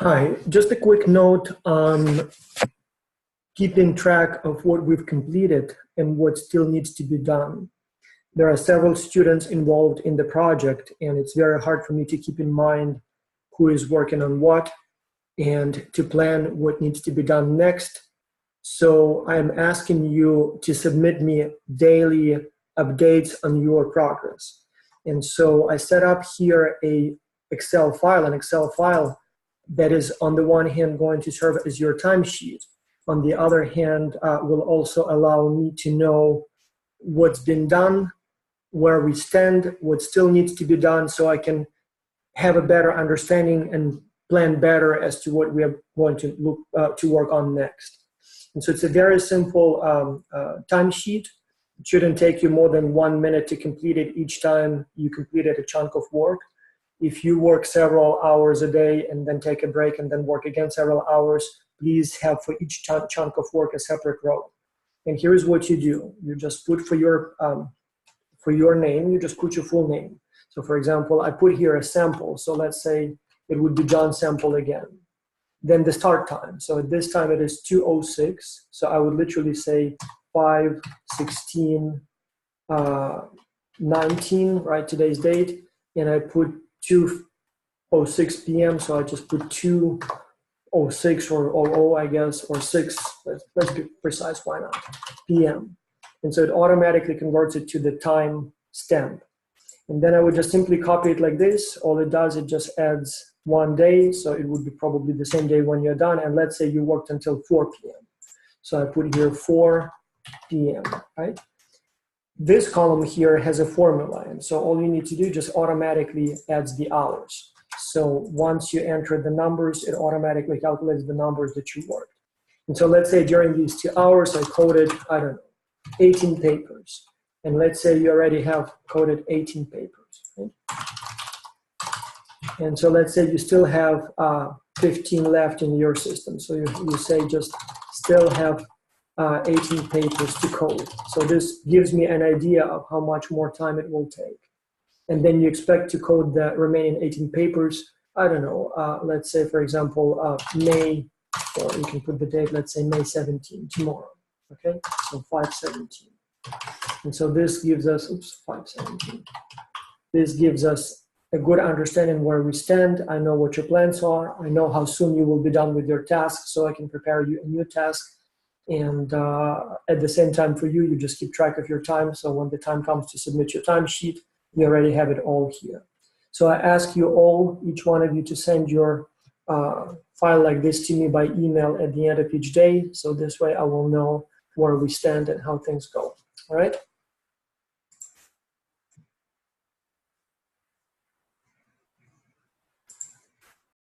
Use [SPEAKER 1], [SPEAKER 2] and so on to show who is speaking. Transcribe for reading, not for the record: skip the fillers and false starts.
[SPEAKER 1] Hi, just a quick note on keeping track of what we've completed and what still needs to be done. There are several students involved in the project, and it's very hard for me to keep in mind who is working on what and to plan what needs to be done next. So I'm asking you to submit me daily updates on your progress. And so I set up here an Excel file that is on the one hand going to serve as your timesheet. On the other hand, will also allow me to know what's been done, where we stand, what still needs to be done, so I can have a better understanding and plan better as to what we are going to look to work on next. And so it's a very simple timesheet. It shouldn't take you more than 1 minute to complete it each time you completed a chunk of work. If you work several hours a day and then take a break and then work again several hours, please have for each chunk of work a separate row. And here's what you do. You just put for your name, you just put your full name. So for example, I put here a sample. So let's say it would be John Sample again. Then the start time. So at this time it is 2:06. So I would literally say 5/16, 19, right, today's date. And I put 2:06 p.m. So I just put 2:06 or 00, I guess, or 6. Let's be precise, why not? p.m. And so it automatically converts it to the time stamp. And then I would just simply copy it like this. All it does, it just adds 1 day. So it would be probably the same day when you're done. And let's say you worked until 4 p.m. So I put here 4 p.m., right? This column here has a formula. And so all you need to do just automatically adds the hours. So once you enter the numbers, it automatically calculates the numbers that you worked. And so let's say during these 2 hours, I coded, I don't know, 18 papers. And let's say you already have coded 18 papers. Right? And so let's say you still have 15 left in your system. So you say just still have 18 papers to code. So this gives me an idea of how much more time it will take. And then you expect to code the remaining 18 papers, I don't know, let's say, for example, May, or you can put the date, let's say May 17, tomorrow, okay? So 5/17. And so this gives us, 5/17. This gives us a good understanding where we stand. I know what your plans are. I know how soon you will be done with your task, so I can prepare you a new task. And at the same time for you, you just keep track of your time. So when the time comes to submit your timesheet, you already have it all here. So I ask you all, each one of you, to send your file like this to me by email at the end of each day. So this way I will know where we stand and how things go. All right?